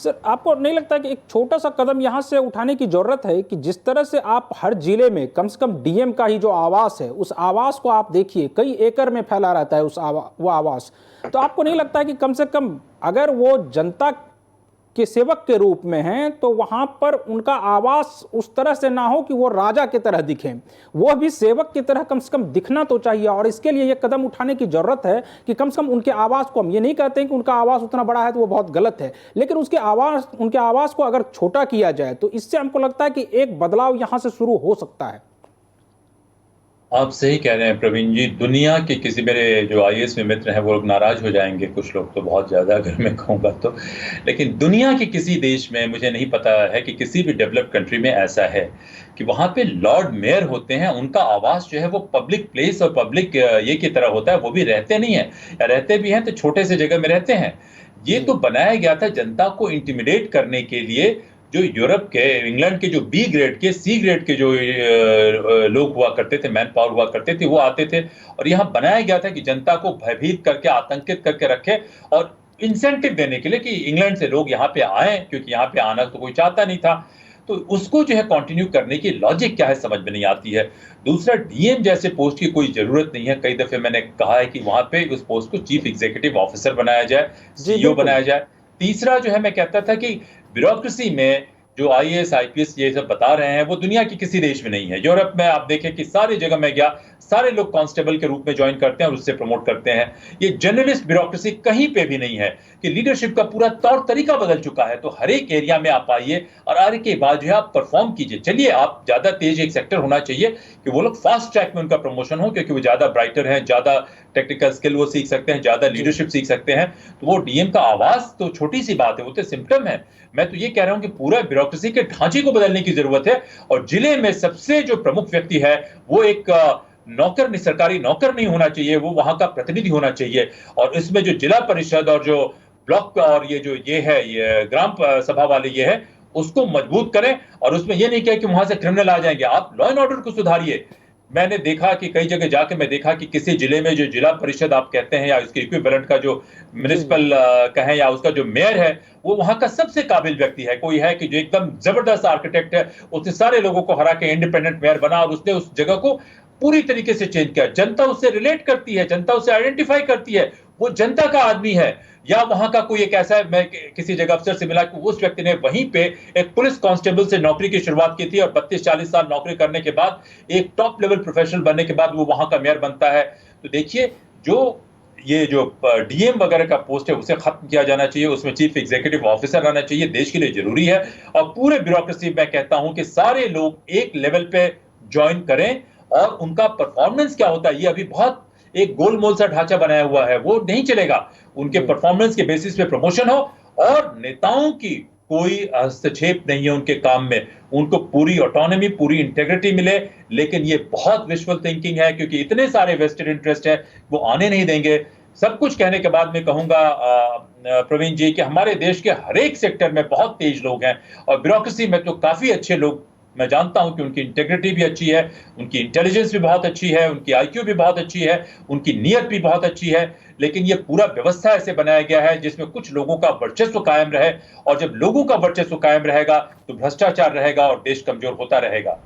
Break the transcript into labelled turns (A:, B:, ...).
A: Sir, आपको नहीं लगता कि एक छोटा सा कदम यहाँ से उठाने की जरूरत है कि जिस तरह से आप हर जिले में कम से कम डीएम का ही जो आवास है, उस आवास को आप देखिए कई एकड़ में फैला रहता है वो आवास। तो आपको नहीं लगता है कि कम से कम अगर वो जनता के सेवक के रूप में हैं तो वहां पर उनका आवास उस तरह से ना हो कि वो राजा की तरह दिखें, वो भी सेवक की तरह कम से कम दिखना तो चाहिए। और इसके लिए ये कदम उठाने की जरूरत है कि कम से कम उनके आवास को, हम ये नहीं कहते हैं कि उनका आवास उतना बड़ा है तो वो बहुत गलत है, लेकिन उनके आवास को अगर छोटा किया जाए तो इससे हमको लगता है कि एक बदलाव यहां से शुरू हो सकता है।
B: आप सही कह रहे हैं प्रवीण जी। दुनिया के किसी, मेरे जो आईएएस में मित्र हैं वो लोग नाराज हो जाएंगे, कुछ लोग तो बहुत ज्यादा अगर मैं कहूँगा तो, लेकिन दुनिया के किसी देश में मुझे नहीं पता है कि किसी भी डेवलप्ड कंट्री में ऐसा है कि वहां पे लॉर्ड मेयर होते हैं, उनका आवास जो है वो पब्लिक प्लेस और पब्लिक ये की तरह होता है। वो भी रहते नहीं है, या रहते भी हैं तो छोटे से जगह में रहते हैं। ये तो बनाया गया था जनता को इंटिमिडेट करने के लिए। जो यूरोप के, इंग्लैंड के जो बी ग्रेड के, सी ग्रेड के जो लोग हुआ करते थे, मैन पावर हुआ करते थे, वो आते थे और यहाँ बनाया गया था कि जनता को भयभीत करके, आतंकित करके रखे और इंसेंटिव देने के लिए कि इंग्लैंड से लोग यहाँ पे आए, क्योंकि यहाँ पे आना तो कोई चाहता नहीं था। तो उसको जो है कंटिन्यू करने की लॉजिक क्या है समझ में नहीं आती है। दूसरा, डीएम जैसे पोस्ट की कोई जरूरत नहीं है। कई दफे मैंने कहा है कि वहां पे उस पोस्ट को चीफ एग्जीक्यूटिव ऑफिसर बनाया जाए, सीईओ बनाया जाए। तीसरा जो है, मैं कहता था कि ब्यूरोक्रेसी में जो आईएएस आईपीएस ये सब बता रहे हैं वो दुनिया के किसी देश में नहीं है। यूरोप में आप देखें कि सारी जगह मैं गया, सारे लोग कांस्टेबल के रूप में ज्वाइन करते हैं और उससे प्रमोट करते हैं। ये जर्नलिस्ट ब्यूरोक्रेसी कहीं पे भी नहीं है कि लीडरशिप का पूरा तौर तरीका बदल चुका है। तो हर एक एरिया में आप आइए और आने के बाद जो है आप परफॉर्म कीजिए। चलिए, आप ज्यादा तेज एक सेक्टर होना चाहिए कि वो लोग फास्ट ट्रैक में उनका प्रमोशन हो, क्योंकि वो ज्यादा ब्राइटर हैं, ज्यादा टेक्निकल स्किल वो सीख सकते हैं, ज्यादा लीडरशिप सीख सकते हैं। तो वो डीएम का आवाज तो छोटी सी बात है, वो तो सिम्टम है। मैं तो ये कह रहा हूं कि पूरा ब्यूरोक्रेसी के ढांचे को बदलने की जरूरत है। और जिले में सबसे जो प्रमुख व्यक्ति है वो एक नौकर, सरकारी नौकर नहीं होना चाहिए, वो वहां का प्रतिनिधि होना चाहिए। और इसमें जो जिला परिषद और जो ब्लॉक और ये ग्राम सभा वाले ये है, उसको मजबूत करें। और उसमें ये नहीं कहे कि वहां से क्रिमिनल आ जाएंगे। आप लॉ एंड ऑर्डर को सुधारिए। मैंने देखा कि कई जगह जाके मैं देखा कि किसी जिले में जो जिला परिषद आप कहते हैं या इसके इक्विवेलेंट का जो म्युनिसिपल कहें या उसका जो मेयर है, वो वहां का सबसे काबिल व्यक्ति है। कोई है कि जो एकदम जबरदस्त आर्किटेक्ट है, उसने सारे लोगों को हरा के इंडिपेंडेंट मेयर बना और उसने उस जगह को पूरी तरीके से चेंज किया। जनता उससे रिलेट करती है, जनता उससे आइडेंटिफाई करती है, वो जनता का आदमी है। या वहां का कोई एक ऐसा है, मैं किसी जगह अफसर से मिला कि उस व्यक्ति ने वहीं पे एक पुलिस कांस्टेबल से नौकरी की शुरुआत की थी और 32-40 साल नौकरी करने के बाद एक टॉप लेवल प्रोफेशनल बनने के बाद वो वहां का मेयर बनता है। तो देखिए, ये जो डीएम वगैरह का पोस्ट है उसे खत्म किया जाना चाहिए, उसमें चीफ एग्जीक्यूटिव ऑफिसर आना चाहिए, देश के लिए जरूरी है। और पूरे ब्यूरोक्रेसी मैं कहता हूं कि सारे लोग एक लेवल पे ज्वाइन करें और उनका परफॉर्मेंस क्या होता है, ये अभी बहुत एक गोलमोल सा ढांचा बनाया हुआ है, वो नहीं चलेगा। उनके परफॉर्मेंस के बेसिस पे प्रमोशन हो और नेताओं की कोई हस्तक्षेप नहीं है उनके काम में, उनको पूरी ऑटोनॉमी, पूरी इंटेग्रिटी मिले। लेकिन ये बहुत विजुअल थिंकिंग है, क्योंकि इतने सारे वेस्टेड इंटरेस्ट है, वो आने नहीं देंगे। सब कुछ कहने के बाद मैं कहूंगा प्रवीण जी कि हमारे देश के हर एक सेक्टर में बहुत तेज लोग हैं और ब्यूरोक्रेसी में तो काफी अच्छे लोग मैं जानता हूं कि उनकी इंटेग्रिटी भी अच्छी है, उनकी इंटेलिजेंस भी बहुत अच्छी है, उनकी आईक्यू भी बहुत अच्छी है, उनकी नीयत भी बहुत अच्छी है। लेकिन ये पूरा व्यवस्था ऐसे बनाया गया है जिसमें कुछ लोगों का वर्चस्व कायम रहे, और जब लोगों का वर्चस्व कायम रहेगा तो भ्रष्टाचार रहेगा और देश कमजोर होता रहेगा।